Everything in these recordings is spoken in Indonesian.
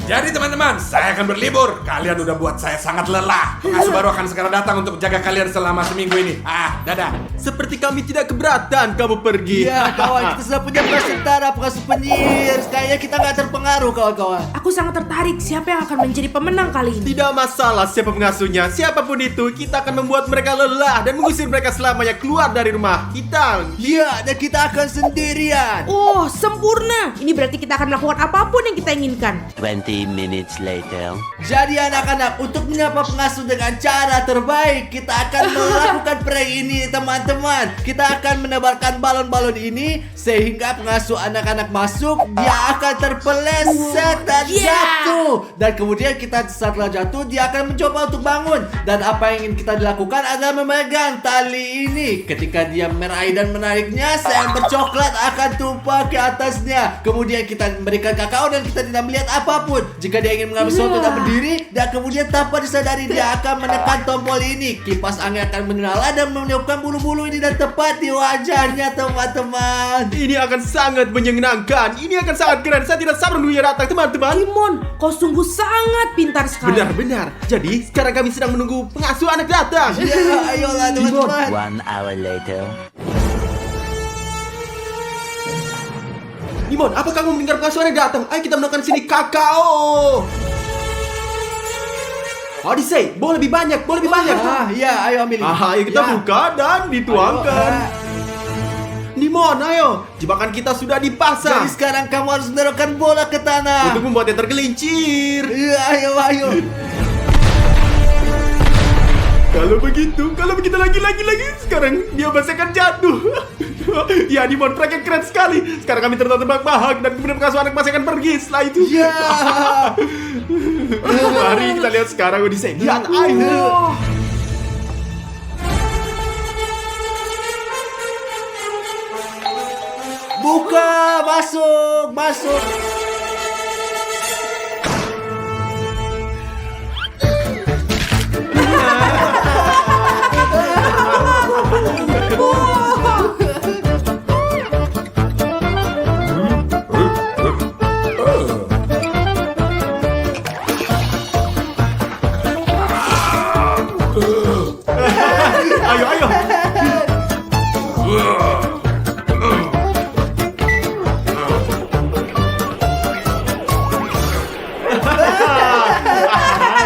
Jadi teman-teman, saya akan berlibur. Kalian udah buat saya sangat lelah. Pengasuh baru akan segera datang untuk jaga kalian selama seminggu ini. Dadah. Seperti kami tidak keberatan kamu pergi. Iya kawan, kita sudah punya pengasuh utara, pengasuh penyihir. Kayaknya kita nggak terpengaruh kawan-kawan. Aku sangat tertarik siapa yang akan menjadi pemenang kali ini. Tidak masalah siapa pengasuhnya, siapapun itu, kita akan membuat mereka lelah dan mengusir mereka selamanya keluar dari rumah kita. Iya, dan kita akan sendirian. Oh, sempurna. Ini berarti kita akan melakukan apapun yang kita inginkan. 20 minutes later. Jadi anak-anak, untuk menyapa pengasuh dengan cara terbaik, kita akan melakukan prank ini teman-teman. Kita akan menebarkan balon-balon ini sehingga pengasuh anak-anak masuk, dia akan terpeleset dan jatuh. Dan kemudian kita setelah jatuh, dia akan mencoba untuk bangun. Dan apa yang ingin kita dilakukan adalah memegang tali ini. Ketika dia meraih dan menariknya, seember coklat akan tumpah ke atasnya. Kemudian kita memberikan kakao dan kita tidak melihat apapun. Jika dia ingin mengambil sesuatu dan berdiri, dan kemudian tanpa disadari dia akan menekan tombol ini. Kipas angin akan menyala dan meniupkan bulu-bulu ini dan tepat di wajahnya teman-teman. Ini akan sangat menyenangkan. Ini akan sangat keren. Saya tidak sabar menunggunya datang teman-teman. Timon, kau sungguh sangat pintar sekali. Benar-benar. Jadi sekarang kami sedang menunggu pengasuh anak datang. Ya, ayolah teman-teman. 1 hour later. Dimon, apa kamu mendengar pengasuh anak datang? Ayo kita menemukan sini kakao. Odyssey, boleh lebih banyak, boleh lebih banyak. Ya, ayo ambil ini. Ayo kita buka dan dituangkan. Dimon, ayo. Jebakan kita sudah dipasang. Jadi sekarang kamu harus menaruhkan bola ke tanah Untuk membuatnya tergelincir. Iya, ayo. Kalau begitu lagi. Sekarang dia pasti akan jatuh. Ya, Dimon, prank yang keren sekali. Sekarang kami terbang-bahak dan kemudian pengasuh anak masih akan pergi setelah itu. Ya. Mari kita lihat sekarang Odyssey. Lihat, ayo. Buka, masuk. Ayo.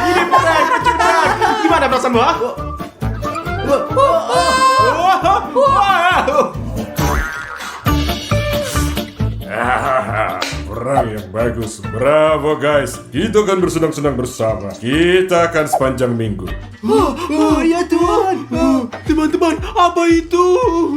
Ini prank, curang. Gimana perasaanmu? Perang yang bagus. Bravo guys. Kita akan bersenang-senang bersama. Kita akan sepanjang minggu. Ya Tuhan. Teman-teman, apa itu?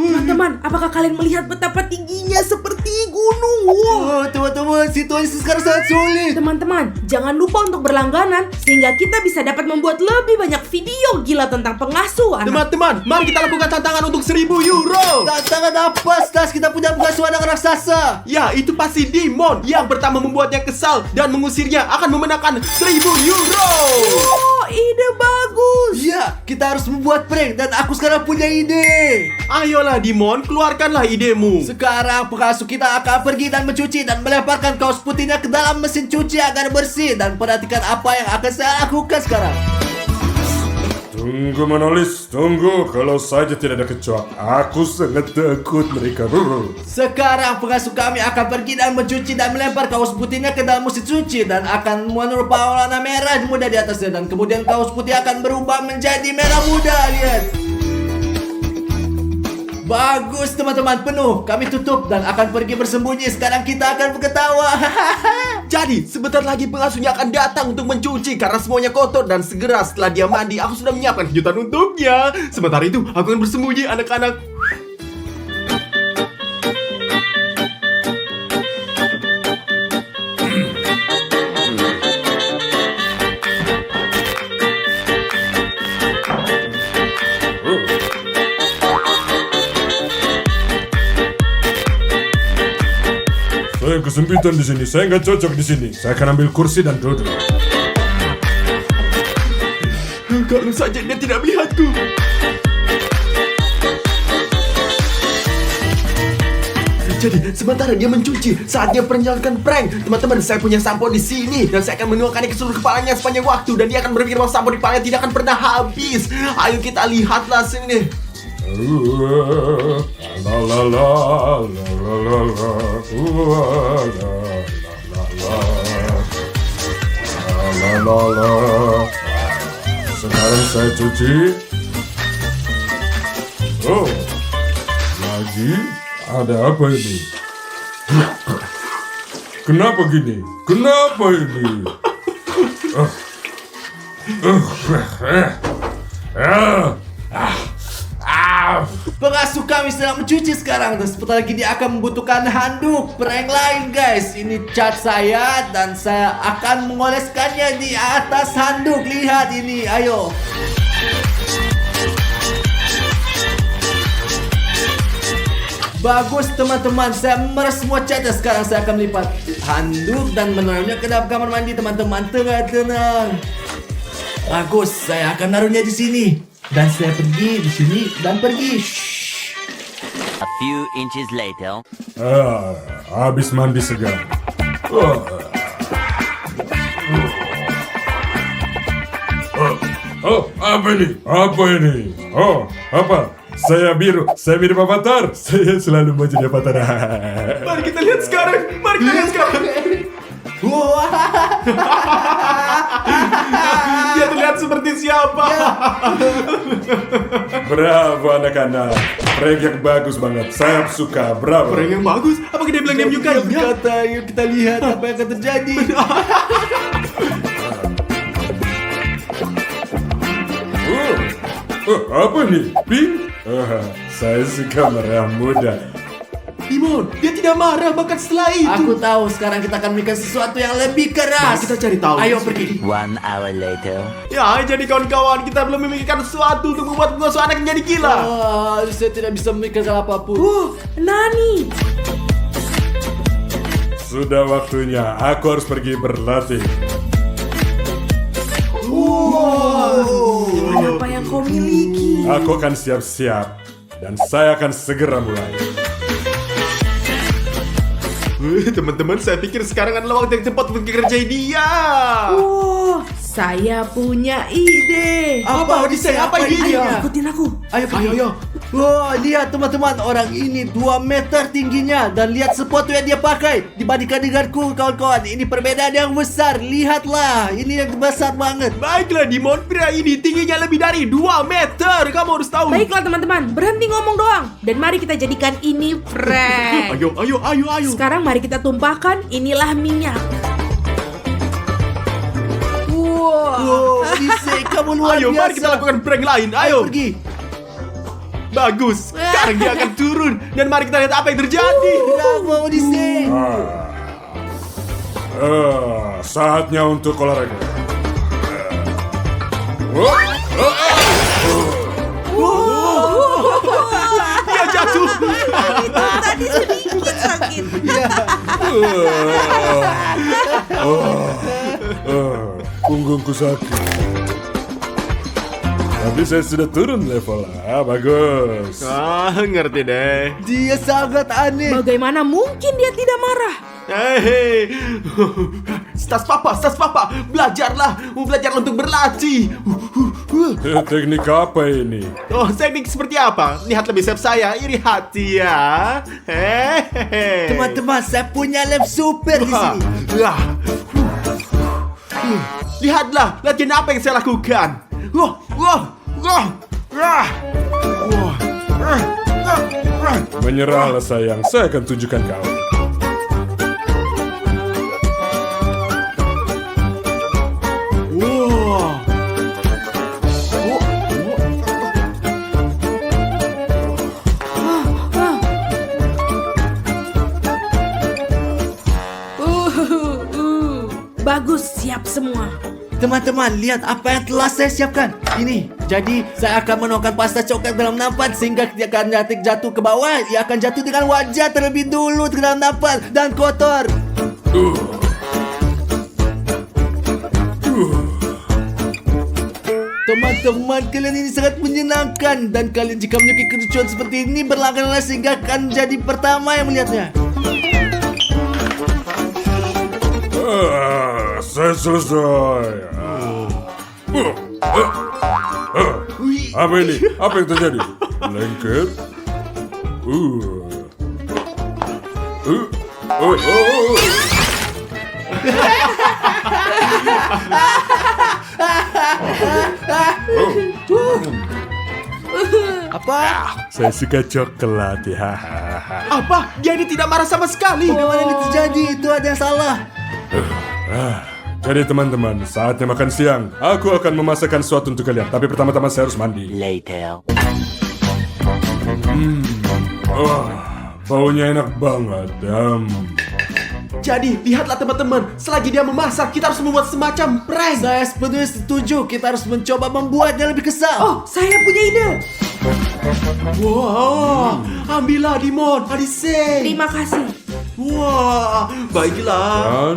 Teman-teman, apakah kalian melihat betapa tingginya seperti gunung? Wow. Teman-teman, situasi sekarang sangat sulit. Teman-teman, jangan lupa untuk berlangganan sehingga kita bisa dapat membuat lebih banyak video gila tentang pengasuh anak. Teman-teman, mari kita lakukan tantangan untuk 1.000 euro. Tantangan apa, Stas? Kita punya pengasuh anak raksasa. Ya, itu pasti Dimon yang pertama membuatnya kesal dan mengusirnya akan memenangkan 1.000 euro. Oh, ide bagus. Ya, kita harus membuat prank dan aku sekarang punya ide. Ayolah Dimon, keluarkanlah idemu. Sekarang pengasuh kita akan pergi dan mencuci dan melemparkan kaos putihnya ke dalam mesin cuci agar bersih. Dan perhatikan apa yang akan saya lakukan sekarang. Tunggu Manolis, tunggu. Kalau saja tidak ada kecoak, aku sangat takut mereka. Sekarang pengasuh kami akan pergi dan mencuci dan melempar kaos putihnya ke dalam mesin cuci dan akan menyerupai warna merah muda di atasnya dan kemudian kaos putih akan berubah menjadi merah muda. Lihat. Bagus teman-teman, penuh. Kami tutup dan akan pergi bersembunyi. Sekarang kita akan berketawa. Jadi, sebentar lagi pengasuhnya akan datang untuk mencuci karena semuanya kotor dan segera setelah dia mandi, aku sudah menyiapkan kejutan untuknya. Sementara itu, aku akan bersembunyi anak-anak. Saya kesempitan di sini. Saya nggak cocok di sini. Saya akan ambil kursi dan duduk. Kalau saja dia tidak melihatku. Jadi sementara dia mencuci, saat dia menjalankan prank, teman-teman, saya punya sampo di sini dan saya akan menuangkannya ke seluruh kepalanya sepanjang waktu dan dia akan berpikir bahwa sampo di kepalanya tidak akan pernah habis. Ayo kita lihatlah sini. La la la la la la la la la la. Sekarang saya cuci. Oh, lagi ada apa ini? Kenapa gini? Kenapa ini? Pengasuh kami sedang mencuci sekarang dan sebentar lagi dia akan membutuhkan handuk prank lain guys. Ini cat saya dan saya akan mengoleskannya di atas handuk. Lihat ini, ayo. Bagus teman-teman, saya memeras semua catnya. Sekarang saya akan melipat handuk dan menaruhnya ke dalam kamar mandi teman-teman. Tenang. Bagus, saya akan naruhnya di sini. Dan saya pergi di sini dan pergi. A few inches later. Habis mandi segar. Oh, apa ini? Apa ini? Oh, apa? Saya biru Avatar. Saya selalu mau jadi Avatar. Mari kita lihat sekarang. Mari kita lihat sekarang. Dia terlihat seperti siapa? Bravo anak-anak. Prank yang bagus banget. Saya suka. Bravo. Orang yang bagus. Apakah dia bilang dia menyukainya? Berkata, yuk kita lihat apa yang akan terjadi. Apa nih? Pink? Saya suka merah muda. Timon, dia tidak marah bahkan setelah itu. Aku tahu sekarang kita akan memberikan sesuatu yang lebih keras. Mari kita cari tahu. Ayo pergi. 1 hour later. Ya, jadi kawan-kawan, kita belum memikirkan sesuatu untuk membuat pengasuh anak menjadi gila. Saya tidak bisa memikirkan apapun. Nani. Sudah waktunya. Aku harus pergi berlatih. Apa yang kau miliki? Aku akan siap-siap. Dan saya akan segera mulai. Teman-teman, saya pikir sekarang adalah waktu yang tepat untuk kerjain dia. Saya punya ide. Apa Odyssey? Apa idenya? Ikutin aku. Ayo pergi. Ayo. Wah, lihat teman-teman, orang ini 2 meter tingginya dan lihat sepatu yang dia pakai dibandingkan denganku kawan-kawan. Ini perbedaan yang besar. Lihatlah, ini yang besar banget. Baiklah, Dimon, pria ini tingginya lebih dari 2 meter. Kamu harus tahu. Baiklah teman-teman, berhenti ngomong doang. Dan mari kita jadikan ini prank. Ayo. Sekarang mari kita tumpahkan, inilah minyak. Wow, Odyssey, kamu luar Ayo, biasa. mari kita lakukan prank lain. Ayo. Pergi. Bagus. Sekarang dia akan turun dan mari kita lihat apa yang terjadi. Bravo, Odyssey. Saatnya untuk olahraga. Dia jatuh. Tadi sedikit sakit. Punggungku sakit. Tapi saya sudah turun level. Bagus. Ngerti deh. Dia sangat aneh. Bagaimana mungkin dia tidak marah? Hei, Stas papa, belajarlah untuk berlatih. Teknik apa ini? Oh, teknik seperti apa? Lihat lebih siap saya, iri hati ya. Hehehe. Teman-teman, saya punya lem super di sini. Lihatlah, latihan apa yang saya lakukan. Menyerahlah sayang, saya akan tunjukkan kau. Bagus, siap semua. Teman-teman, lihat apa yang telah saya siapkan. Ini, jadi saya akan menuangkan pasta coklat dalam nampan sehingga dia akan jatuh ke bawah. Dia akan jatuh dengan wajah terlebih dulu ke dalam nampan dan kotor. Teman-teman, kalian ini sangat menyenangkan. Dan kalian jika menyukai kelucuan seperti ini, berlangganan sehingga akan jadi pertama yang melihatnya. Saya selesai. Apa ini? Apa yang terjadi? Lengket? Apa? Saya suka coklat ya. Apa? Dia ini tidak marah sama sekali. Bagaimana ini terjadi? Itu ada yang salah. Jadi teman-teman, saatnya makan siang. Aku akan memasakkan sesuatu untuk kalian. Tapi pertama-tama saya harus mandi. Later. Baunya enak banget. Jadi, lihatlah teman-teman. Selagi dia memasak, kita harus membuat semacam prank. Saya sepenuhnya setuju. Kita harus mencoba membuatnya lebih kesal. Oh, saya punya ide. Wah, ambillah Dimon, Adise. Terima kasih. Wah, baiklah. Dan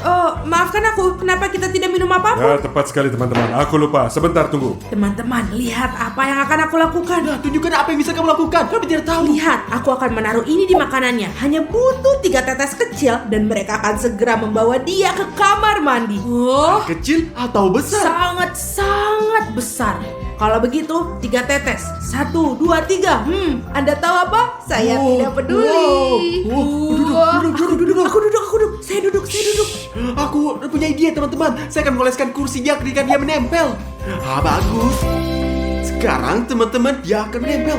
Oh, maafkan aku. Kenapa kita tidak minum ya apapun? tepat sekali teman-teman. Aku lupa. Sebentar tunggu. Teman-teman, lihat apa yang akan aku lakukan. Nah, tunjukkan apa yang bisa kamu lakukan. Kami tidak tahu. Lihat, aku akan menaruh ini di makanannya. Hanya butuh 3 tetes kecil dan mereka akan segera membawa dia ke kamar mandi. Oh, Kecil atau besar? sangat-sangat besar. Kalau begitu, 3 tetes. 1, 2, 3. Anda tahu apa? Saya Wow, tidak peduli. wow. Duduk. Aku duduk. Saya duduk. Aku punya ide teman-teman. Saya akan mengoleskan kursinya ketika dia menempel. Bagus. Sekarang teman-teman dia akan menempel.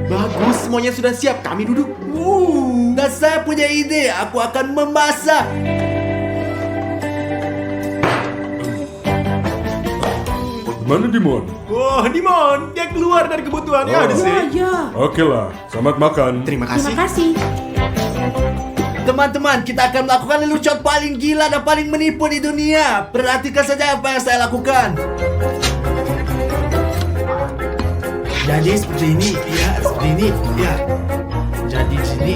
Bagus, semuanya sudah siap. Kami duduk. Dan saya punya ide. Aku akan memasak. Mana Dimon? Wah, Dimon, dia keluar dari kebutuhan ya, Adise. Ya. Oke lah, selamat makan. Terima Terima kasih. kasih. Teman-teman, kita akan melakukan lelucon paling gila dan paling menipu di dunia. Perhatikan saja apa yang saya lakukan. Jadi seperti ini, ya, seperti ini, ya. Jadi di sini.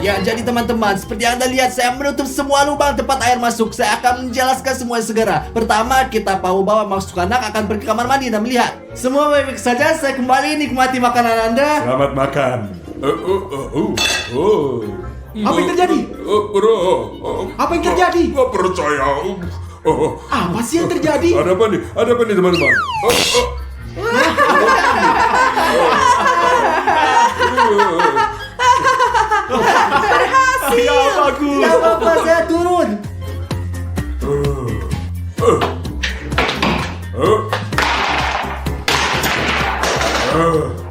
Ya, jadi teman-teman, seperti yang Anda lihat, saya menutup semua lubang tempat air masuk. Saya akan menjelaskan semuanya segera. Pertama, kita bawa masuk anak akan pergi ke kamar mandi dan melihat. Semua baik-baik saja, saya kembali nikmati makanan Anda. Selamat makan. Apa yang terjadi? Apa yang terjadi? Gak percaya. Apa sih yang terjadi? Ada apa nih? Ada apa nih teman-teman? Ya, bagus. Tidak apa-apa, saya turun.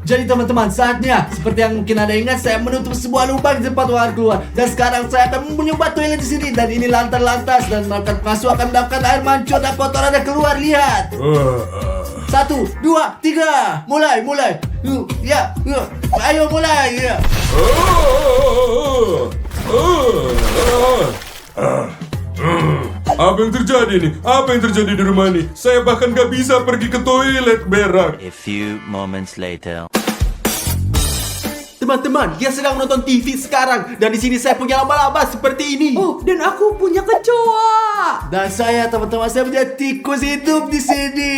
Jadi teman-teman, saatnya seperti yang mungkin Anda ingat, saya menutup sebuah lubang di tempat air keluar. Dan sekarang saya akan mencoba toilet di sini dan ini lantas dan melakukan pengasuh akan mendapatkan air mancur dan kotoran yang keluar. Lihat. 1, 2, 3. Mulai. Ya. Ayo mulai. Ya. Apa yang terjadi nih? Apa yang terjadi di rumah ini? Saya bahkan gak bisa pergi ke toilet berak. A few moments later. Teman-teman, dia sedang menonton TV sekarang dan di sini saya punya laba-laba seperti ini. Oh, dan aku punya kecoa. Dan saya teman-teman, saya punya tikus hidup di sini.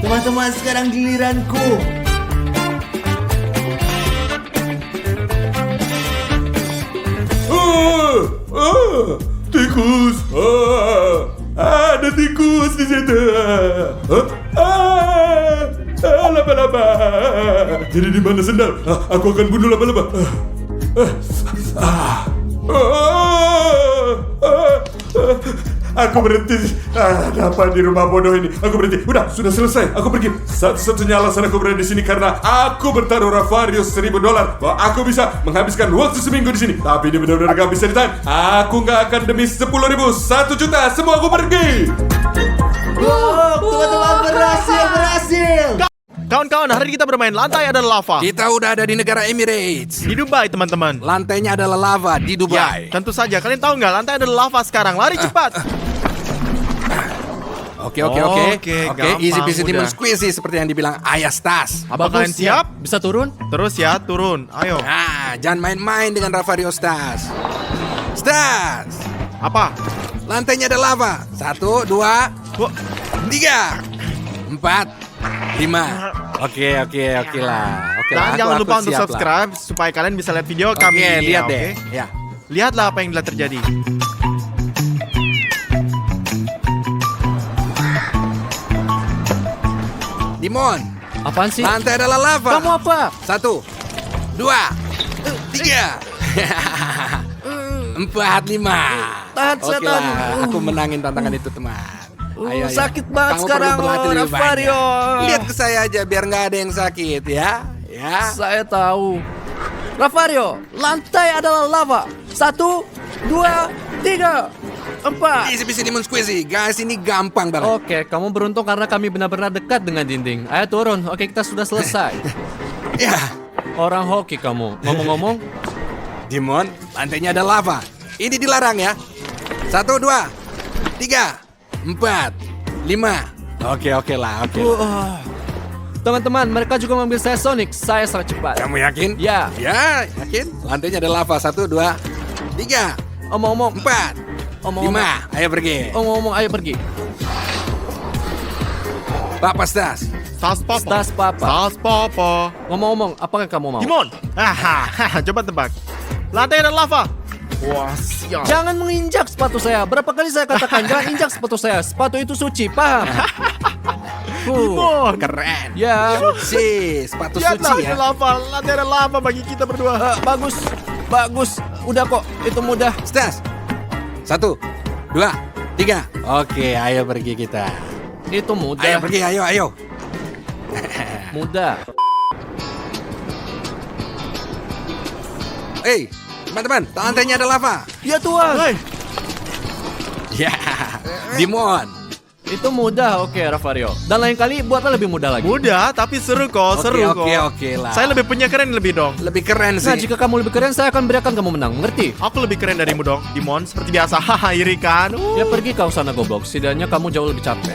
Teman-teman, sekarang giliranku. Tikus. Ada tikus di situ. Laba-laba. Jadi di mana sendal? Aku akan bunuh laba-laba. Aku berhenti. Ada apa di rumah bodoh ini? Aku berhenti. Udah, sudah selesai. Aku pergi. Satu-satunya alasan aku berada di sini karena aku bertaruh Ravarius $1000 bahwa aku bisa menghabiskan waktu seminggu di sini. Tapi ini benar-benar gak bisa ditahan. Aku gak akan demi 10.000, 1 juta. Semua aku pergi. Teman-teman, berhasil. Kawan-kawan, hari ini kita bermain lantai adalah lava. Kita udah ada di negara Emirates. Di Dubai, teman-teman. Lantainya adalah lava di Dubai. Ya, tentu saja. Kalian tahu nggak, lantai adalah lava sekarang. Lari cepat. Oke. gampang, Easy peasy mudah. lemon squeezy seperti yang dibilang Ayah Stas. Apa kalian siap? Bisa turun? Terus ya, turun. Ayo. Jangan main-main dengan Ravarius Stas. Stas, Apa? Lantainya ada lava. 1, 2, Wah, 3, 4, 5. Oke lah. Oke lah. dan jangan aku lupa untuk siap lah. subscribe supaya kalian bisa lihat video Oke, kami. lihat Oke? deh. Ya. Lihatlah apa yang telah terjadi. Dimon, Apaan sih? lantai adalah lava. Kamu apa? 1, 2, 3, 4, 5. Tahan, Oke setan. lah, aku menangin tantangan itu teman. Ayo. sakit banget Kamu sekarang, perlu berlatih lebih Rafario. banyak. Lihat ke saya aja biar nggak ada yang sakit ya. Ya. Saya tahu. Rafario, lantai adalah lava. 1, 2, 3, 4. Isi Demon Squeezy, guys ini gampang banget. Oke, kamu beruntung karena kami benar-benar dekat dengan dinding. Ayo turun. Oke, kita sudah selesai. Ya, Orang hoki kamu. Ngomong-ngomong, Demon, lantainya ada lava. Ini dilarang ya. 1, 2, 3, 4, 5. Oke lah. teman-teman, mereka juga mengambil saya Sonic. Saya sangat cepat. Kamu yakin? Ya. Ya, yakin? Lantainya ada lava. 1, 2, 3, Omong-omong, 4, 5. Ayo pergi. Omong-omong, ayo pergi. Papa Stas. Tas papa. Tas papa. Tas papa. Ngomong-ngomong, apakah kamu mau? Dimon. Coba tebak. Lantai ada lava. Wah, siap. Jangan menginjak sepatu saya. Berapa kali saya katakan jangan injak sepatu saya. Sepatu itu suci, paham? Dimon. Keren. Ya. Si, sepatu Lihatlah, suci ada ya. lava. Lantai ada lava bagi kita berdua. Bagus. Udah kok, itu mudah. Stas. 1, 2, 3. Oke, ayo pergi kita. Itu Ayo mudah. pergi, ayo. Mudah. Hei, teman-teman, lantainya ada lava. Ya Tuhan. Hai. Ya, Dimon. Itu mudah, oke Rafario. Dan lain kali buatlah lebih mudah lagi. Mudah, tapi seru kok. Seru kok. Oke lah. Saya lebih punya keren lebih dong. lebih keren Nah, sih. jika kamu lebih keren, saya akan berikan kamu menang. Mengerti? Aku lebih keren darimu dong, Dimon. Seperti biasa. Haha, iri kan? Ya pergi kau sana goblok. Setidaknya kamu jauh lebih capek.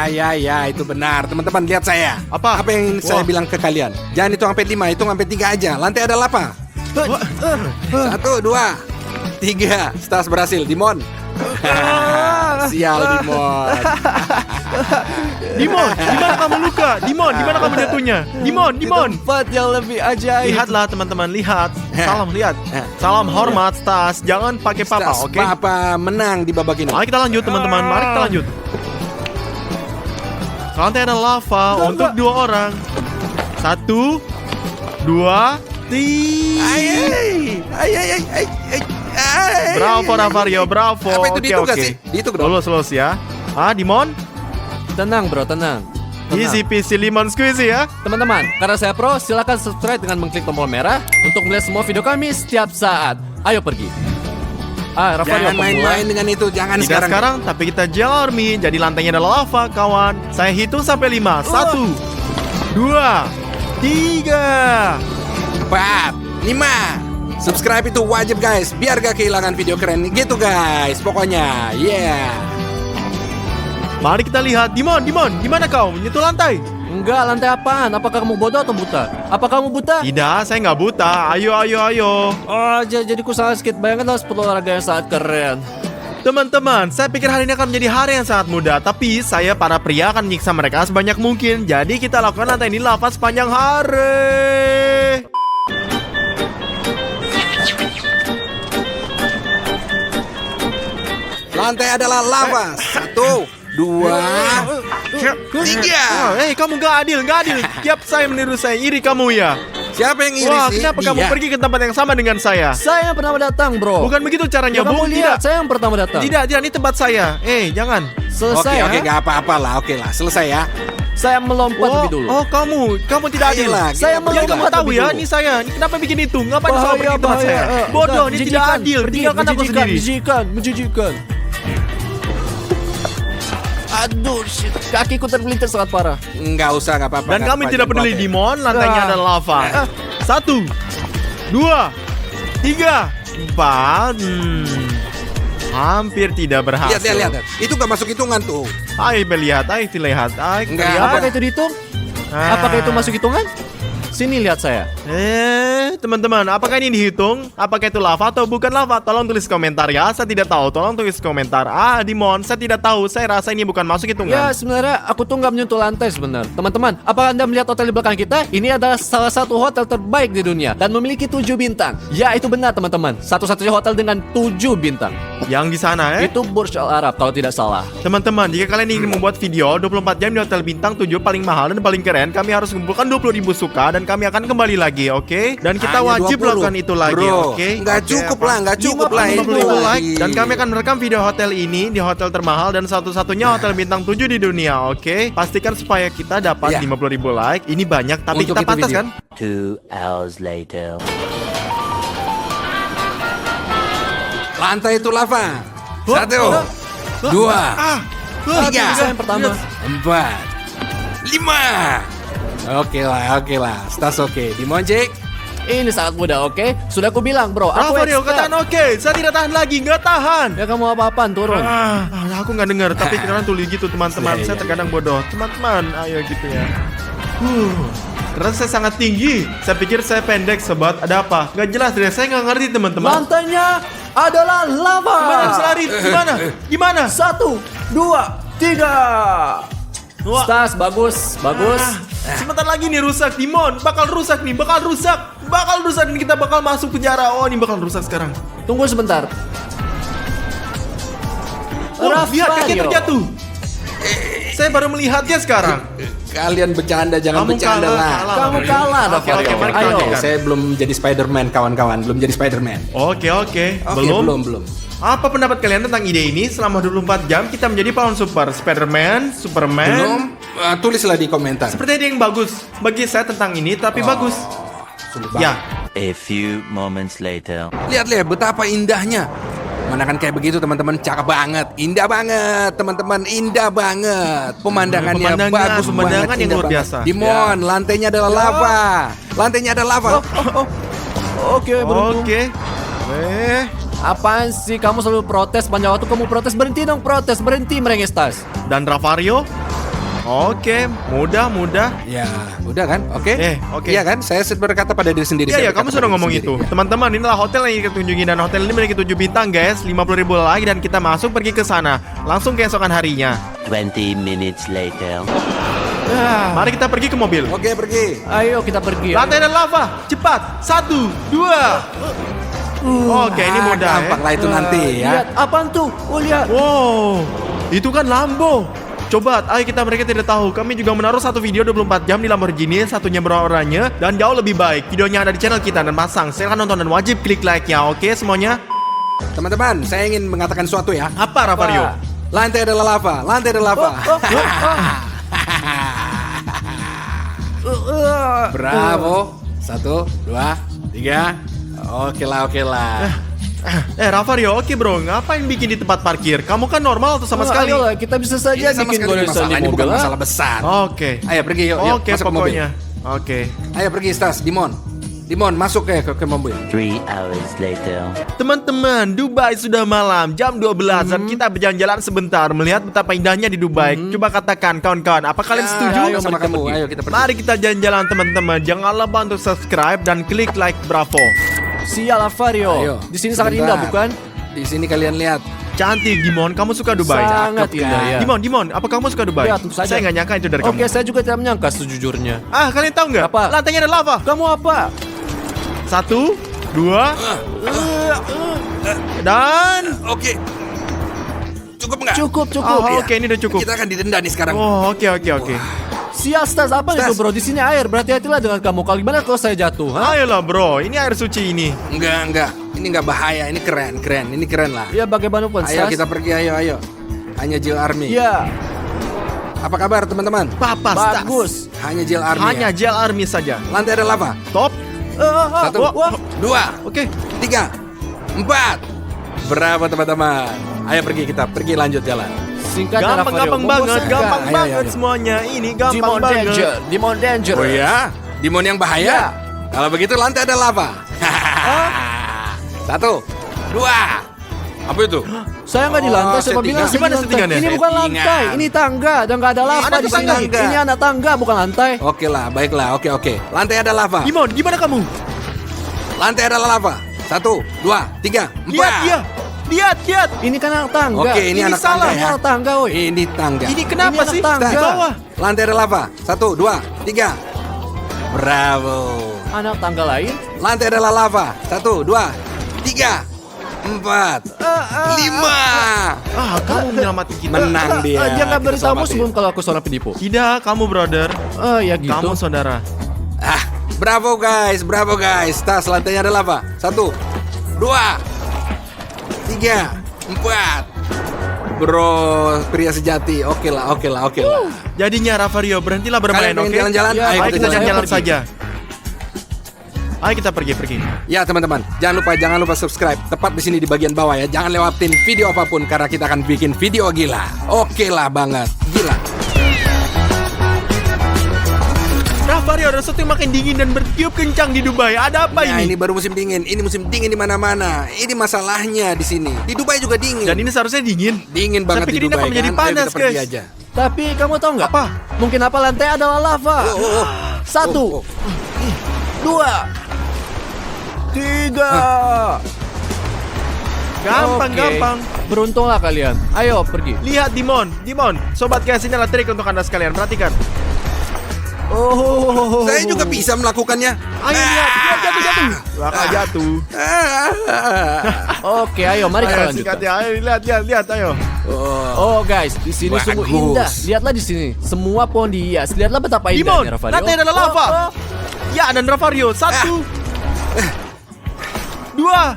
Ya, itu benar. Teman-teman, lihat saya. Apa? yang saya Wah. bilang ke kalian? Jangan hitung sampai 5, hitung sampai 3 aja. Lantai ada lava. 1, 2, 3. Stas berhasil, Dimon. Sial, Dimon. Dimon, di mana kamu luka? Dimon, di mana kamu jatuhnya? Dimon. Tempat yang lebih ajaib. Lihatlah teman-teman, lihat. Salam, lihat. Salam hormat, Stas. Jangan pakai papa, Stas, oke? Papa menang di babak ini. Mari kita lanjut teman-teman, mari kita lanjut. Lantai ada lava untuk 2 orang. 1, 2, 3. Bravo Rafario, bravo. Apa itu Oke, dihitung gak oke. sih? Dihitung dong. Lulus ya. Dimon, Tenang bro, tenang. easy peasy lemon squeezy ya. Teman-teman, karena saya pro, silakan subscribe dengan mengklik tombol merah untuk melihat semua video kami setiap saat. Ayo pergi. Rafario Jangan main-main dengan itu, jangan Tidak sekarang, tapi kita Jelormi. Jadi lantainya adalah lava, kawan. Saya hitung sampai 5. 1, 2, 3. 4, 5. Subscribe itu wajib guys, biar gak kehilangan video keren gitu guys. Pokoknya, yeah. Mari kita lihat. Dimon, di mana kau? Menyentuh lantai. Enggak, lantai apaan? Apakah kamu bodoh atau buta? Apa kamu buta? Tidak, saya nggak buta. Ayo. Oh, jadi ku sangat sedikit. Bayangkan sepuluh olahraga yang sangat keren. Teman-teman, saya pikir hari ini akan menjadi hari yang sangat mudah. Tapi saya para pria akan menyiksa mereka sebanyak mungkin. Jadi kita lakukan lantai ini lava sepanjang hari. Lantai adalah lava. 1, 2, 3. Kamu nggak adil. Tiap saya meniru saya, iri kamu ya. Siapa yang iri Wah, sih? kenapa kamu Dia. pergi ke tempat yang sama dengan saya? Saya yang pertama datang, bro. Bukan begitu caranya, Ya, kamu Bung. lihat, Tidak. saya yang pertama datang. Tidak, ini tempat saya. Jangan. Selesai Oke, ya. gak apa-apa lah. Oke lah, selesai ya. Saya melompat lebih dulu. Kamu tidak adil. Ayolah, Saya kita mau Ya berjuang. kamu tahu lebih ya, dulu. ini saya. Ini kenapa bikin itu? Ngapain Bahaya, selalu pergi ke tempat bahaya. saya? Bodoh, ini tidak Menjijikan. adil. Pergi, Tinggalkan aku menjijikan, sendiri. menjijikan. Aduh, shit. Kakiku terpelintir sangat parah. Nggak usah, nggak apa-apa. Dan nggak kami apa-apa, tidak peduli, oke. Dimon. Lantainya Ah. ada lava. 1, 2, 3, 4. Hampir tidak berhasil. Lihat. Itu nggak masuk hitungan tuh. Ayo melihat, ayo lihat. Enggak. Apakah itu dihitung? Apakah itu masuk hitungan? Sini lihat saya. Teman-teman, apakah ini dihitung? Apakah itu lava atau bukan lava? Tolong tulis komentar ya. Saya tidak tahu. Tolong tulis komentar. Dimon, saya tidak tahu. Saya rasa ini bukan masuk hitungan. Ya, sebenarnya aku tuh nggak menyentuh lantai sebenarnya. Teman-teman, apakah Anda melihat hotel di belakang kita? Ini adalah salah satu hotel terbaik di dunia dan memiliki 7 bintang. Ya, itu benar teman-teman. Satu-satunya hotel dengan 7 bintang. Yang di sana Itu Burj Al Arab kalau tidak salah. Teman-teman, jika kalian ingin membuat video 24 jam di hotel bintang 7 paling mahal dan paling keren, kami harus mengumpulkan 20.000 suka dan kami akan kembali lagi, oke? Dan kita Hanya wajib 20. lakukan itu lagi, Bro, oke? nggak cukup lah, nggak cukup lah. 50.000 like Lagi. dan kami akan merekam video hotel ini di hotel termahal dan satu-satunya hotel bintang 7 di dunia, oke? Pastikan supaya kita dapat Ya. 50.000 like. Ini banyak tapi Untuk kita itu pantas video. kan? 2 hours later. Lantai itu lava. 1, 2, 3, Bisa yang pertama. 4, 5. Oke lah. Stas oke. Dimon, Cik. Ini sangat mudah, oke? Sudah aku bilang, bro. Aku Rafario, expert. katakan oke. Saya tidak tahan lagi, nggak tahan. Ya kamu apa-apaan, turun. Aku nggak dengar, tapi kalian tulis gitu teman-teman. Saya terkadang bodoh. Teman-teman, ayo gitu ya. Karena saya sangat tinggi. Saya pikir saya pendek, sobat. Ada apa? Nggak jelas deh. Saya nggak ngerti teman-teman. Lantainya adalah lava. Gimana bisa lari? Gimana? Gimana? 1, 2, 3. Wah. Stas, bagus. Sebentar lagi nih rusak, Dimon. Bakal rusak nih, bakal rusak dan kita bakal masuk penjara. Oh, ini bakal rusak sekarang. Tunggu sebentar. Lihat kaki Rafario. terjatuh. Saya baru melihatnya sekarang. Kalian bercanda, jangan Kamu bercanda kalah, lah. kalah. Kamu kalah, Oke, Rafario. oke, mari kita Ayo. lanjutkan. Saya belum jadi Spider-Man, kawan-kawan. Belum jadi Spider-Man. Oke. Oke, belum. Apa pendapat kalian tentang ide ini? Selama 24 jam kita menjadi pahlawan super Spider-Man, Superman. Belum. Tulislah di komentar. Seperti ada yang bagus bagi saya tentang ini, tapi bagus. Sulit banget. Ya, A few moments later. Lihat betapa indahnya. Pemandangan kayak begitu teman-teman, cakep banget, indah banget teman-teman, indah banget. Pemandangannya bagus pemandangan banget, yang indah luar banget. biasa. Dimon, lantainya adalah lava. Lantainya ada lava. Oke, beruntung. oke. Apaan sih kamu selalu protes panjang waktu kamu protes? Berhenti dong protes, berhenti merengek Stas. Dan Rafario? Oke, mudah. Ya, udah kan? Oke. Oke. Iya kan? Saya berkata pada diri sendiri. Iya, saya kamu berkata sudah pada ngomong diri itu. sendiri, ya. Teman-teman, inilah hotel yang kita tunjukin dan hotel ini memiliki 7 bintang, guys. 50.000 lagi dan kita masuk pergi ke sana. Langsung keesokan harinya. 20 minutes later. Mari kita pergi ke mobil. Oke, pergi. Ayo kita pergi. Lantai dan lava, cepat. 1, 2. Oke, ini mudah ya. Gampang lah itu nanti ya. Lihat, apaan tuh? Oh, lihat. Wow, itu kan Lambo. Coba, ayo kita mereka tidak tahu. Kami juga menaruh satu video 24 jam di Lamborghini, satunya beroranye dan jauh lebih baik. Videonya ada di channel kita dan pasang. Silahkan nonton dan wajib klik like-nya, oke semuanya? Teman-teman, saya ingin mengatakan sesuatu ya. Apa, Rafario? Lantai adalah lava. Lantai adalah lava. Bravo. 1, 2, 3. Oke lah. Rafario, oke bro, ngapain bikin di tempat parkir? Kamu kan normal atau sama sekali? Ayolah, kita bisa saja Ini sama bikin sekali goresan masalah. di Ini bukan mobil. masalah besar. Oke. Ayo pergi yuk. Oke, Masuk ke mobil. pokoknya. Oke. Ayo pergi Stas, Dimon, masuk ke mobil. 3 hours later. Teman-teman, Dubai sudah malam, jam 12 dan kita berjalan-jalan sebentar melihat betapa indahnya di Dubai. Coba katakan kawan-kawan, apa kalian setuju? Ayo sama kamu. Ayo kita pergi. Mari kita jalan-jalan teman-teman. Jangan lupa untuk subscribe dan klik like Bravo. Sial, Rafario. Ayo. Di sini sangat Sebentar. indah, bukan? Di sini kalian lihat. Cantik, Dimon. Kamu suka Dubai? Sangat Cakep, indah kan? ya. Dimon, apa kamu suka Dubai? Ya, tentu saja. Saya nggak nyangka itu dari Oke, kamu. saya juga tidak menyangka sejujurnya. Kalian tahu nggak? Apa? Lantainya ada lava. Kamu apa? 1, 2, dan Oke. Cukup nggak? Cukup. Oke, ini udah cukup. Kita akan didenda nih sekarang. Oh, oke. Sial, Stas, apa Stas. itu bro? Di sini air, berhati-hatilah dengan kamu. Kalau gimana kalau saya jatuh? Ha? Ayolah bro, ini air suci ini. Enggak. Ini nggak bahaya. Ini keren. Ini keren lah. Ya bagaimanapun, Ayo Stas. kita pergi. Ayo. Hanya Jill Army. Ya, Apa kabar teman-teman? Papa Stas. bagus. Hanya Jill Army. Hanya ya? gel army saja. Lantai ada lava. Top. 1, wah. 2, Oke. 3, 4. Berapa teman-teman? Ayo kita pergi lanjut jalan. Singkatnya, Rafario. Gampang banget, Membosankan. gampang Ayo, banget ayo. semuanya. Ini gampang Demon banget. Danger, Demon Danger. Oh ya? Dimon yang bahaya? Ya. Kalau begitu lantai ada lava. 1, 2, Apa itu? Saya nggak di lantai, saya bilang saya Gimana di lantai. settingannya? Ini bukan Settingan. lantai, ini tangga dan nggak ada lava Ada di sini. tangga. Ini anak tangga bukan lantai. Oke lah, baiklah. Oke. Lantai ada lava. Dimon, gimana kamu? Lantai ada lava. 1, 2, 3, 4. Lihat dia. Lihat. Ini kan anak tangga. Oke, ini anak tangga Ini ya. anak tangga, woi. Ini tangga. Ini kenapa Ini anak sih? tangga. Di bawah. Lantai ada lava. 1, 2, 3. Bravo. Anak tangga lain. Lantai adalah lava. 1, 2, 3, 4, 5. Kamu menyelamatkan kita. Menang dia. Dia nggak Kita beritahu selamatin. sebelum kalau aku seorang penipu. Tidak, kamu brother. Ya gitu. Kamu saudara. Bravo guys. Tas lantainya ada lava. 1, 2, 3, 4. Bro, pria sejati. Oke lah. Jadinya Ravario, berhentilah bermain, Kalian pengen oke? jalan-jalan? Ya, Ayo Ayo kita jalan. jalan-jalan saja. Ayo kita pergi. Ya teman-teman, jangan lupa subscribe. Tepat di sini di bagian bawah ya. Jangan lewatin video apapun karena kita akan bikin video gila. Oke lah banget, gila. Ravario, rasanya makin dingin dan bertiup kencang di Dubai. Ada apa Nah, ini? ini baru musim dingin. Ini musim dingin di mana-mana. Ini masalahnya di sini. Di Dubai juga dingin. Dan ini seharusnya dingin. Dingin banget Saya pikir di ini Dubai akan menjadi kan. panas, Ayo kita pergi guys. aja. Tapi kamu tahu nggak? Apa? Mungkin apa lantai adalah lava. 1, 2, 3. Gampang. Beruntunglah kalian. Ayo pergi. Lihat Dimon, sobat guys, ini adalah trik untuk Anda sekalian. Perhatikan. Oh. Saya juga bisa melakukannya. Ayo lihat, jatuh. Bakal jatuh. Oke, ayo mari kita Ayo lanjutkan. sikat ya, ayo lihat, ayo. Oh guys, di sini Bagus. sungguh indah. Lihatlah di sini, semua pohon dihias. Lihatlah betapa Dimon, indahnya Ravario. lantai adalah lava. Ya, dan Ravario, 1, 2.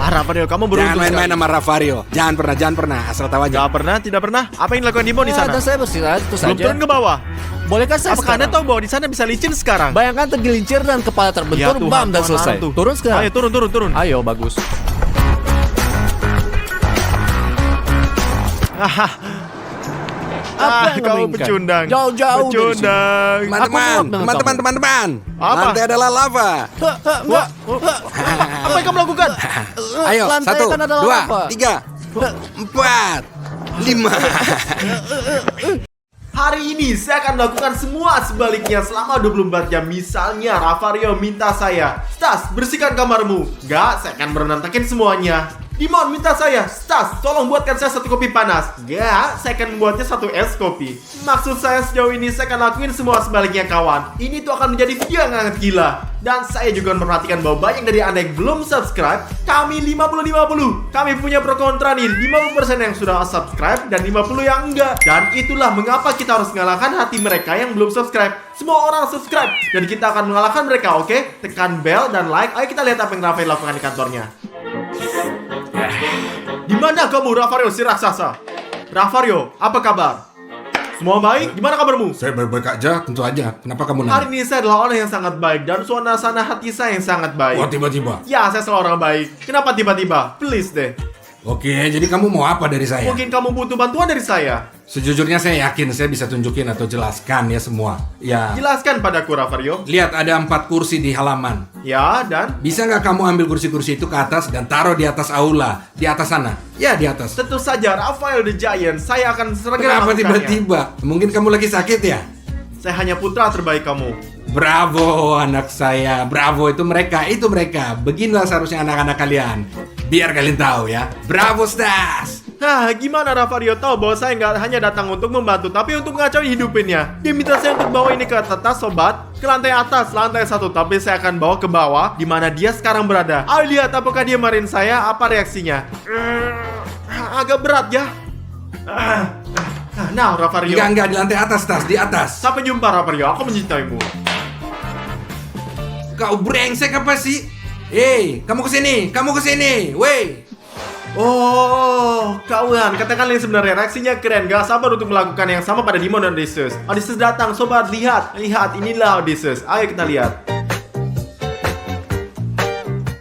Ravario, kamu Jangan beruntung main-main sekali. sama Ravario. Jangan pernah. Asal tahu aja. Tidak pernah. Apa yang dilakukan Dimon di sana? Dan saya beristirahat itu Belum saja. turun ke bawah. Bolehkah saya Apakah Anda sekarang? tahu bahwa di sana bisa licin sekarang? Bayangkan tergelincir dan kepala terbentur, Tuhan, bam dan Tuhan, selesai. tuh. Turun sekarang. Ayo turun. Ayo, bagus. Apa yang Kamu inginkan? pecundang. Jauh-jauh dari sini. Pecundang. Teman-teman. Apa? Lantai adalah lava. Enggak. Apa yang kamu lakukan? Ayo, Lantai 1, kan adalah 2, lava. 3, 4, 5. Hari ini saya akan melakukan semua sebaliknya selama 24 jam. Misalnya Ravario minta saya, Stas, bersihkan kamarmu. Enggak, saya akan berantakin semuanya. Dimon minta saya, Stas, tolong buatkan saya 1 kopi panas. Enggak, saya akan membuatnya 1 es kopi. Maksud saya sejauh ini saya akan lakuin semua sebaliknya kawan. Ini tuh akan menjadi video yang sangat gila. Dan saya juga memperhatikan bahwa banyak dari Anda yang belum subscribe. Kami 50-50. Kami punya pro kontra nih. 50% yang sudah subscribe dan 50 yang enggak. Dan itulah mengapa kita harus mengalahkan hati mereka yang belum subscribe. Semua orang subscribe dan kita akan mengalahkan mereka, oke? Tekan bell dan like. Ayo kita lihat apa yang Ravario lakukan di kantornya. Di mana kamu, Ravario si raksasa? Ravario, apa kabar? Semua baik? Gimana kabarmu? Saya baik-baik aja, tentu aja. Kenapa kamu Hari ini saya adalah orang yang sangat baik dan suasana hati saya yang sangat baik. tiba-tiba. Ya, saya selalu orang baik. Kenapa tiba-tiba? Please deh. Oke, jadi kamu mau apa dari saya? Mungkin kamu butuh bantuan dari saya. Sejujurnya saya yakin saya bisa tunjukin atau jelaskan ya semua. Ya, Jelaskan padaku, Ravario. lihat ada 4 kursi di halaman. Ya, dan Bisa nggak kamu ambil kursi-kursi itu ke atas dan taruh di atas aula? Di atas sana. Ya, di atas. tentu saja Raphael the Giant. Saya akan segera Kenapa melakukannya. tiba-tiba? Mungkin kamu lagi sakit ya? Saya hanya putra terbaik kamu. Bravo anak saya, bravo itu mereka. Beginilah seharusnya anak-anak kalian. Biar kalian tahu ya. Bravo Stas. Gimana Ravario tahu bahwa saya nggak hanya datang untuk membantu, tapi untuk mengacau hidupinnya. Dia minta saya untuk bawa ini ke atas, sobat. Ke lantai atas, lantai 1. Tapi saya akan bawa ke bawah, di mana dia sekarang berada. Ayo lihat apakah dia marahin saya, apa reaksinya. Agak berat ya. Nah, Ravario. Enggak di lantai atas Stas, di atas. Sampai jumpa Ravario, aku mencintaimu. Kau brengsek apa sih? Hei, kamu kesini, wey. Oh, kawan, katakan yang sebenarnya reaksinya keren. Gak sabar untuk melakukan yang sama pada Dimon dan Odysseus. Odysseus datang, sobat, lihat, inilah Odysseus. Ayo kita lihat.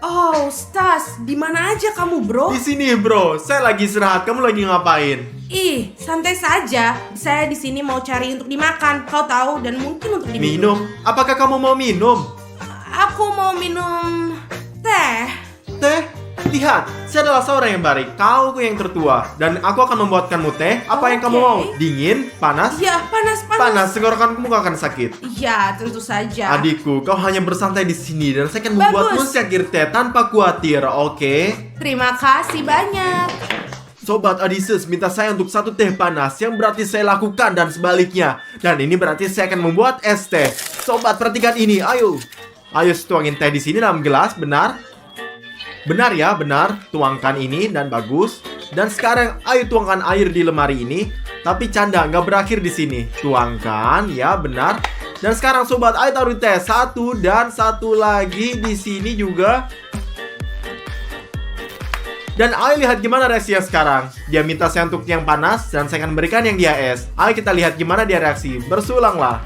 Oh, Stas, di mana aja kamu, bro? Di sini, bro. Saya lagi istirahat. Kamu lagi ngapain? Ih, santai saja. Saya di sini mau cari untuk dimakan. Kau tahu, dan mungkin untuk diminum. Minum? Apakah kamu mau minum? Aku mau minum Teh. Teh, lihat, saya adalah seorang yang baik. Kau yang tertua. Dan aku akan membuatkanmu teh. Apa yang kamu Oke. mau? Dingin? Panas? Ya, panas. Panas, tenggorokanmu akan sakit. Ya, tentu saja. Adikku, kau hanya bersantai di sini dan saya akan membuatmu Bagus. secangkir teh tanpa khawatir, oke? Terima kasih banyak. Sobat Odysseus minta saya untuk satu teh panas yang berarti saya lakukan dan sebaliknya. Dan ini berarti saya akan membuat es teh. Sobat, perhatikan ini, ayo. Ayo tuangin teh di sini dalam gelas, benar? Benar ya, benar. Tuangkan ini dan bagus. Dan sekarang ayo tuangkan air di lemari ini. Tapi canda, nggak berakhir di sini. Tuangkan, ya benar. Dan sekarang sobat, ayo taruh teh satu dan satu lagi di sini juga. Dan ayo lihat gimana reaksinya sekarang. Dia minta saya untuk yang panas dan saya akan berikan yang dia es. Ayo kita lihat gimana dia reaksi. Bersulanglah.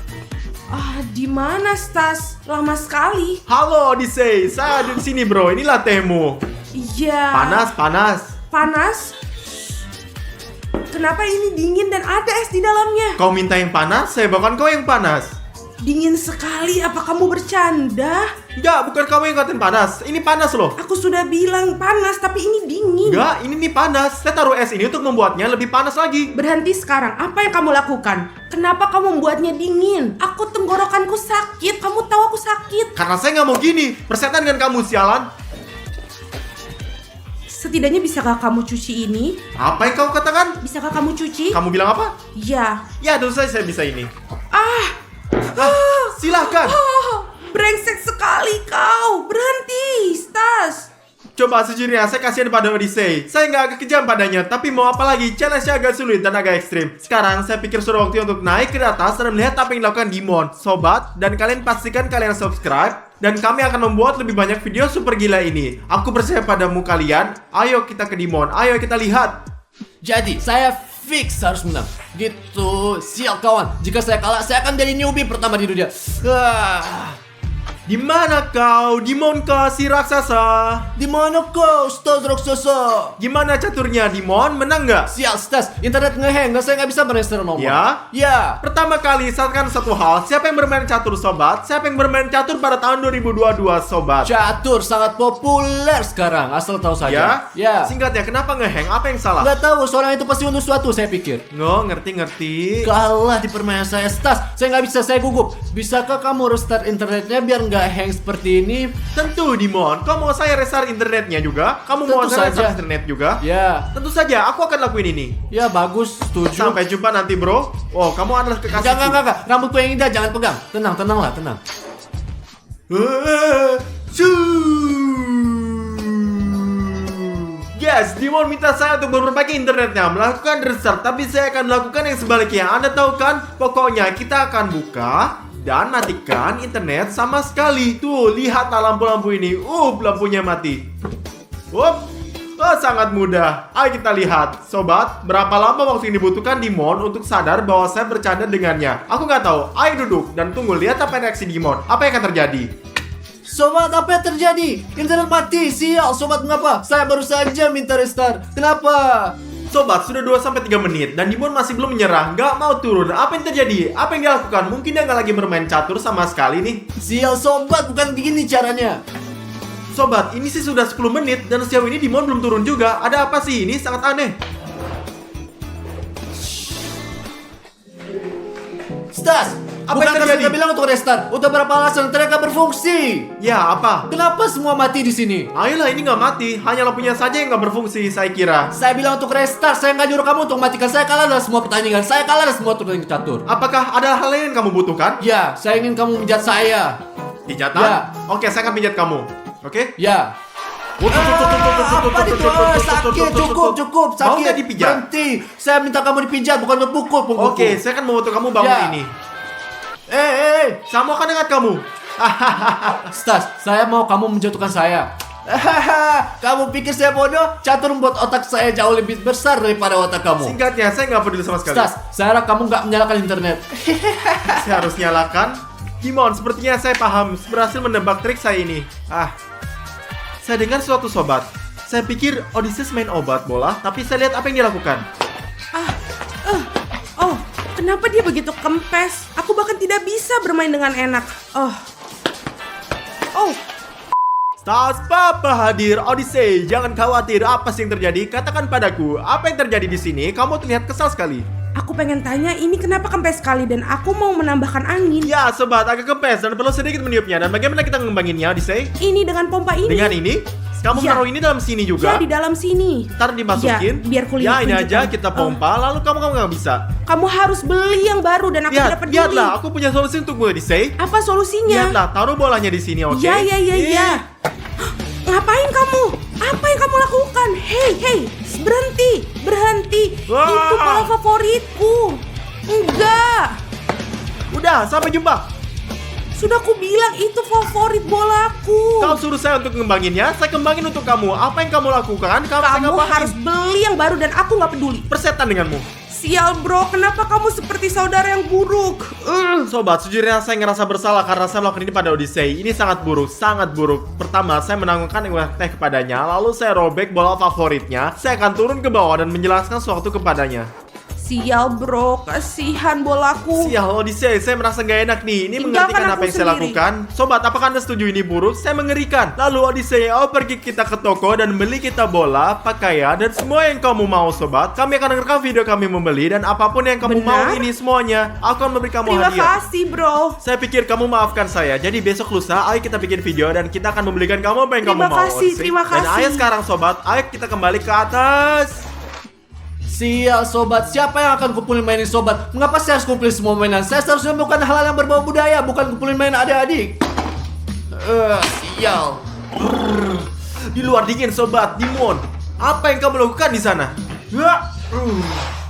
Di mana Stas? Lama sekali. Halo Odyssey, saya ada di sini bro. Inilah tehmu. Iya. Panas, panas. Panas? Kenapa ini dingin dan ada es di dalamnya? Kau minta yang panas, saya bawakan kau yang panas. Dingin sekali, apa kamu bercanda? Enggak, bukan kamu yang ngatain panas. Ini panas loh. Aku sudah bilang panas, tapi ini dingin. Enggak, ini nih panas. Saya taruh es ini untuk membuatnya lebih panas lagi. Berhenti sekarang, apa yang kamu lakukan? Kenapa kamu membuatnya dingin? Aku tenggorokanku sakit, kamu tahu aku sakit. Karena saya nggak mau gini. Persetan dengan kamu, sialan. Setidaknya bisakah kamu cuci ini? Apa yang kau katakan? Bisakah kamu cuci? Kamu bilang apa? Ya. Ya, tentu saja saya bisa ini. Ah, Silahkan. brengsek sekali kau. Berhenti, Stas. Coba sejujurnya saya kasihan pada Odyssey. Saya nggak agak kejam padanya, tapi mau apa lagi? Challenge-nya agak sulit dan agak ekstrim. Sekarang saya pikir sudah waktu untuk naik ke atas dan melihat apa yang dilakukan Dimon, sobat. Dan kalian pastikan kalian subscribe. Dan kami akan membuat lebih banyak video super gila ini. Aku percaya padamu kalian. Ayo kita ke Dimon, ayo kita lihat. Jadi, saya fix harus menang. Gitu, sial kawan. Jika saya kalah, saya akan jadi newbie pertama di dunia. Di mana kau, Dimon kah si raksasa? Di mana kau, Stas raksasa? Gimana caturnya, Dimon? Menang nggak? Sial, Stas. Internet ngeheng, dan saya nggak bisa meregister nomor. Ya? Ya. Pertama kali, saatkan satu hal. Siapa yang bermain catur, sobat? Siapa yang bermain catur pada tahun 2022, sobat? Catur sangat populer sekarang, asal tahu Ya? saja. Ya. Singkatnya, kenapa ngeheng? Apa yang salah? Nggak tahu, seorang itu pasti untuk sesuatu, saya pikir. Ngerti. Kalah di permainan saya, Stas. Saya nggak bisa, saya gugup. Bisakah kamu restart internetnya biar nggak hang seperti ini? Tentu, Dimon. Kau mau saya restart internetnya juga? Kamu mau Tentu saya saja. restart internet juga? Ya. Tentu saja, aku akan lakuin ini. Ya, bagus, setuju. Sampai jumpa nanti, bro. Oh, kamu adalah kekasihku. Enggak. Rambutku yang indah, jangan pegang. Tenanglah, tenang. Yes, Dimon minta saya untuk memperbaiki internetnya, melakukan restart, tapi saya akan melakukan yang sebaliknya. Anda tahu kan? Pokoknya kita akan buka dan matikan internet sama sekali. Tuh, lihatlah lampu-lampu ini. Lampunya mati. Sangat mudah. Ayo kita lihat. Sobat, berapa lama waktu yang dibutuhkan Dimon untuk sadar bahwa saya bercanda dengannya? Aku nggak tahu. Ayo duduk dan tunggu lihat apa reaksi Dimon. Apa yang akan terjadi? Sobat, apa yang terjadi? Internet mati, sial. Sobat, mengapa? Saya baru saja minta restart. Kenapa? Sobat, sudah 2-3 menit dan Dimon masih belum menyerah, nggak mau turun. Apa yang terjadi? Apa yang dilakukan? Mungkin dia nggak lagi bermain catur sama sekali nih. Sial, sobat, bukan begini caranya. Sobat, ini sih sudah 10 menit dan sejauh ini Dimon belum turun juga. Ada apa sih? Ini sangat aneh. Stas, Apa yang bukankah terjadi? saya bilang untuk restart? Udah berapa alasan internet nggak berfungsi? Ya, apa? Kenapa semua mati di sini? Ayolah, ini nggak mati. Hanya lampunya saja yang nggak berfungsi, saya kira. Saya bilang untuk restart, saya nggak nyuruh kamu untuk matikan. Saya kalah dalam semua pertandingan. Saya kalah dalam semua turnamen catur. Apakah ada hal lain yang kamu butuhkan? Ya, saya ingin kamu menjat saya. Pijatan? Ya. Oke, saya akan pijat kamu. Oke? Ya. Apa itu? Sakit, cukup, sakit. Mau nggak dipijat? Berhenti. Saya minta kamu dipijat, bukan berpukul punggungku. Oke, saya akan membantu kamu bangun Ya. ini. Saya mau akan dengar kamu. Stas, saya mau kamu menjatuhkan saya. Kamu pikir saya bodoh? Catur membuat otak saya jauh lebih besar daripada otak kamu. Singkatnya, saya nggak peduli sama sekali. Stas, saya harap kamu nggak menyalakan internet. Saya harus nyalakan. Dimon, sepertinya saya paham. Berhasil menebak trik saya ini. Saya dengar suatu sobat. Saya pikir Odysseus main obat bola, tapi saya lihat apa yang dia lakukan. Oh, kenapa dia begitu kempes? Aku bahkan tidak bisa bermain dengan enak. Oh, Stas, Papa hadir. Odyssey, jangan khawatir. Apa sih yang terjadi? Katakan padaku, apa yang terjadi di sini? Kamu terlihat kesal sekali. Aku pengen tanya ini kenapa kempes sekali dan aku mau menambahkan angin. Ya, sobat, agak kempes dan perlu sedikit meniupnya. Dan bagaimana kita ngembanginnya, Odyssey? Ini dengan pompa ini. Dengan ini? Kamu Ya. menaruh ini dalam sini Ya, juga? di dalam sini. Ntar dimasukin. Ya, biar kulihat Ya, ini tunjukkan. aja kita pompa. Lalu kamu nggak bisa. Kamu harus beli yang baru dan aku tidak peduli. Lihatlah, aku punya solusi untukmu, Odyssey. Apa solusinya? Lihatlah, taruh bolanya di sini, oke? Ya. Ngapain kamu? Apa yang kamu lakukan? Hei, berhenti. Wah. Itu bola favoritku. Enggak. Udah, sampai jumpa. Sudah aku bilang itu favorit bolaku. Kau suruh saya untuk ngembanginnya, saya kembangin untuk kamu. Apa yang kamu lakukan? Kamu harus beli yang baru dan aku nggak peduli. persetan denganmu. Sial bro, kenapa kamu seperti saudara yang buruk? Sobat, sejujurnya saya ngerasa bersalah karena saya melakukan ini pada Odyssey. Ini sangat buruk. Pertama, saya menanggungkan teh kepadanya, lalu saya robek bola favoritnya. Saya akan turun ke bawah dan menjelaskan sesuatu kepadanya. Sial bro, kasihan bolaku. Sial Odyssey, saya merasa gak enak nih. Ini Tinggalkan mengertikan aku apa yang saya sendiri. lakukan. Sobat, apakah Anda setuju ini buruk? Saya mengerikan. Lalu Odyssey, pergi kita ke toko dan beli kita bola, pakaian, dan semua yang kamu mau, sobat. Kami akan merekam video kami membeli dan apapun yang kamu mau Benar? ini semuanya. Aku akan memberi kamu Terima hadiah. kasih bro. Saya pikir kamu maafkan saya. Jadi besok lusa, ayo kita bikin video dan kita akan membelikan kamu apa yang Terima kamu mau. kasih, Odyssey. terima Dan kasih. ayo sekarang sobat, ayo kita kembali ke atas. Sial sobat, siapa yang akan kumpulin mainan sobat? Mengapa saya harus kumpulin semua mainan? Saya seharusnya bukan hal yang berbau budaya, bukan kumpulin mainan adik-adik. Sial. Di luar dingin sobat, Dimon. Apa yang kamu lakukan di sana?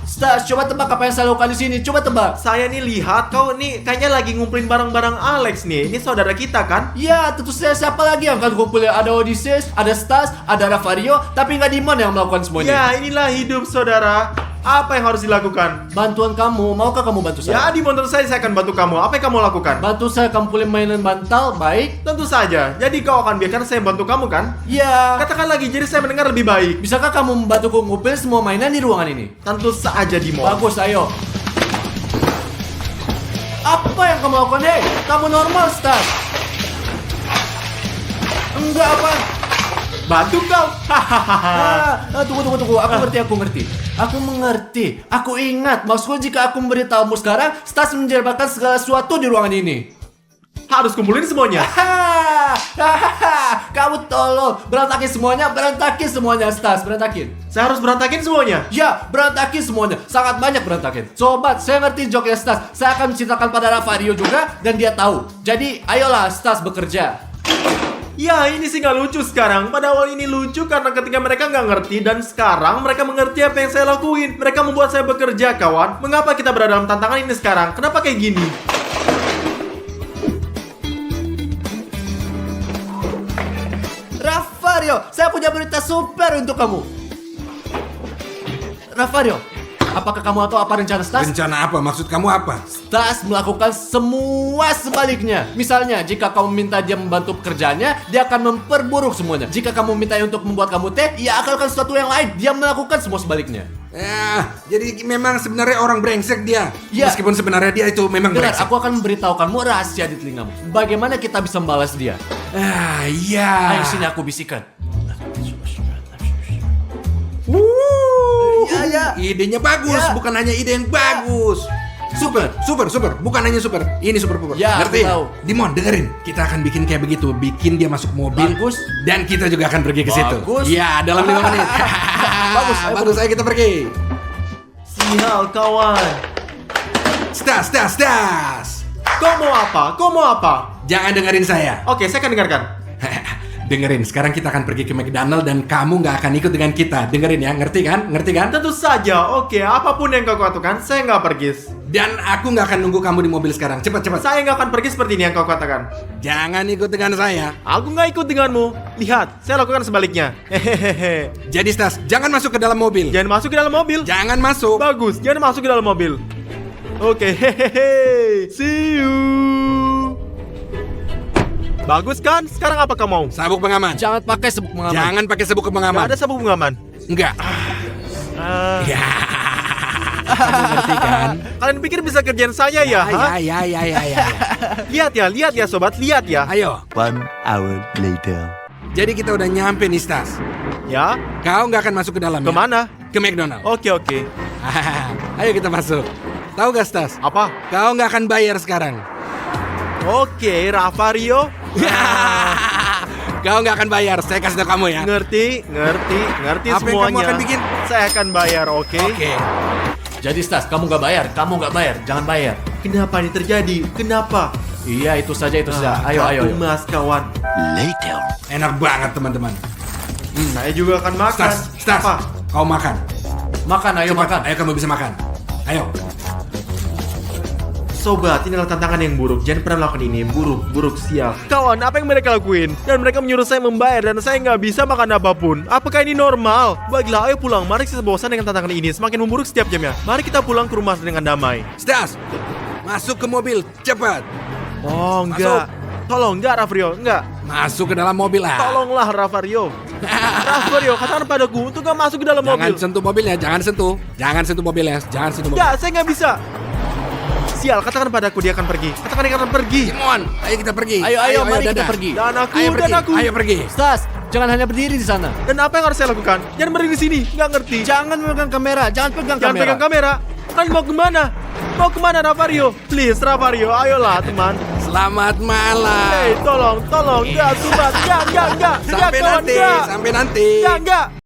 Stas, coba tebak apa yang saya lakukan di sini. Coba tebak. Saya nih lihat kau nih kayaknya lagi ngumpulin barang-barang Alex nih. Ini saudara kita kan? Ya, tentu saja siapa lagi yang akan kumpulin? Ada Odysseus, ada Stas, ada Ravario, tapi nggak Dimon yang melakukan semuanya. Ya, inilah hidup saudara. Apa yang harus dilakukan? Bantuan kamu, maukah kamu bantu Ya, saya? Dimon, tentu saja saya akan bantu kamu. Apa yang kamu lakukan? Bantu saya kumpulin mainan bantal, baik? Tentu saja. Jadi kau akan biarkan saya bantu kamu kan? Ya. Katakan lagi, jadi saya mendengar lebih baik. Bisakah kamu membantuku ngumpulin semua mainan di ruangan ini? Tentu saja, Dimon. Bagus, ayo. Apa yang kamu lakukan, hei? Kamu normal, Stas. Enggak apa? Bantu kau. Hahaha. Tunggu. Aku mengerti. Aku ingat. Maksudku jika aku memberitahumu sekarang, Stas menjelaskan segala sesuatu di ruangan ini. Harus kumpulin semuanya. Kamu tolong. Berantakin semuanya, Stas. Berantakin. Saya harus berantakin semuanya. Ya, berantakin semuanya. Sangat banyak berantakin. Sobat, saya ngerti joknya Stas. Saya akan menceritakan pada Ravario juga dan dia tahu. Jadi, ayolah Stas bekerja. Ya, ini sih nggak lucu sekarang. Pada awal ini lucu karena ketika mereka nggak ngerti dan sekarang mereka mengerti apa yang saya lakuin. Mereka membuat saya bekerja, kawan. Mengapa kita berada dalam tantangan ini sekarang? Kenapa kayak gini? Ravario, saya punya berita super untuk kamu. Ravario, apakah kamu tahu apa rencana Stas? Rencana apa? Maksud kamu apa? Stas melakukan semua sebaliknya. Misalnya, jika kamu minta dia membantu pekerjaannya, dia akan memperburuk semuanya. Jika kamu minta untuk membuat kamu teh, ia akan lakukan sesuatu yang lain. Dia melakukan semua sebaliknya. Ya, jadi memang sebenarnya orang brengsek dia. Ya. Meskipun sebenarnya dia itu memang Dengar, brengsek. aku akan memberitahukanmu rahasia di telingamu. Bagaimana kita bisa membalas dia? Iya. Ayo sini aku bisikan. Ya. Idenya bagus, Ya. bukan hanya ide yang bagus. Super. Bukan hanya super. Ini super. Ya, Ngerti? aku tahu. Dimon, dengerin. Kita akan bikin kayak begitu. Bikin dia masuk mobil. Bagus. Dan kita juga akan pergi ke situ. Bagus. Iya, dalam 5 menit. Bagus, ayo kita pergi. Sial, kawan. Stas. Kau mau apa? Jangan dengerin saya. Oke, saya akan dengarkan. Dengerin, sekarang kita akan pergi ke McDonald dan kamu nggak akan ikut dengan kita. Dengerin ya, ngerti kan? Tentu saja. Oke, apapun yang kau katakan, saya nggak pergi. Dan aku nggak akan nunggu kamu di mobil sekarang. Cepat. Saya nggak akan pergi seperti ini yang kau katakan. Jangan ikut dengan saya. Aku nggak ikut denganmu. Lihat, saya lakukan sebaliknya. Hehehe. Jadi Stas, jangan masuk ke dalam mobil. Jangan masuk ke dalam mobil. Jangan masuk. Bagus, jangan masuk ke dalam mobil. Oke, hehehe. See you. Bagus kan? Sekarang apa kamu mau? Sabuk pengaman. Jangan pakai sabuk pengaman. Jangan pakai sabuk pengaman. Gak ada sabuk pengaman. Enggak. Ah. Ya. Kamu ngerti kan? Kalian pikir bisa kerjaan saya ya? Ha? Ya. Lihat ya sobat, lihat ya. Ayo. 1 hour later. Jadi kita udah nyampe nih, Stas. Ya, Kau nggak akan masuk ke dalam. ya? kemana? Ke McDonald. Oke. Ayo kita masuk. Tahu gak, Stas? Apa? Kau nggak akan bayar sekarang. Oke, Ravario. Kau nggak akan bayar. Saya kasih tahu kamu ya. Ngerti Apa yang semuanya. kamu akan bikin? Saya akan bayar, oke? Oke. Jadi Stas, kamu nggak bayar, jangan bayar. Kenapa ini terjadi? Kenapa? Iya, itu saja. Ayo. Mas kawan. Later. Enak banget, teman-teman. Saya juga akan makan. Stas, Apa? kau makan. Makan, ayo Cepat, makan. Ayo kamu bisa makan. Ayo. Sobat, inilah tantangan yang buruk. Jangan pernah melakukan ini. Buruk, sial. Kawan, apa yang mereka lakuin? Dan mereka menyuruh saya membayar dan saya nggak bisa makan apapun. Apakah ini normal? Baiklah, ayo pulang. Mari kita bosan dengan tantangan ini. Semakin memburuk setiap jamnya. Mari kita pulang ke rumah dengan damai. Stas, masuk ke mobil. Cepat. Oh, enggak. Tolong, enggak, Ravario. Enggak. Masuk ke dalam mobil lah. Tolonglah, Ravario. Ravario, katakan padaku untuk gak masuk ke dalam Jangan mobil. sentuh mobilnya, jangan sentuh. Jangan sentuh mobilnya, jangan sentuh mobil. Enggak, saya nggak bisa. Sial, katakan padaku dia akan pergi. Katakan dia akan pergi. Simon, ayo kita pergi. Ayo, mari kita dadah. pergi. Dan aku, Ayo pergi. dan aku. Ayo pergi. Stas, jangan hanya berdiri di sana. Dan apa yang harus saya lakukan? Jangan berdiri di sini. Nggak ngerti. Jangan memegang kamera, jangan pegang Jangan kamera. pegang kamera. Kan mau kemana? Mau kemana, Ravario? Please, Ravario, ayolah, teman. Selamat malam. Hei, tolong, enggak, subat, enggak, Sampai kawan, nanti, enggak. sampai nanti. Enggak.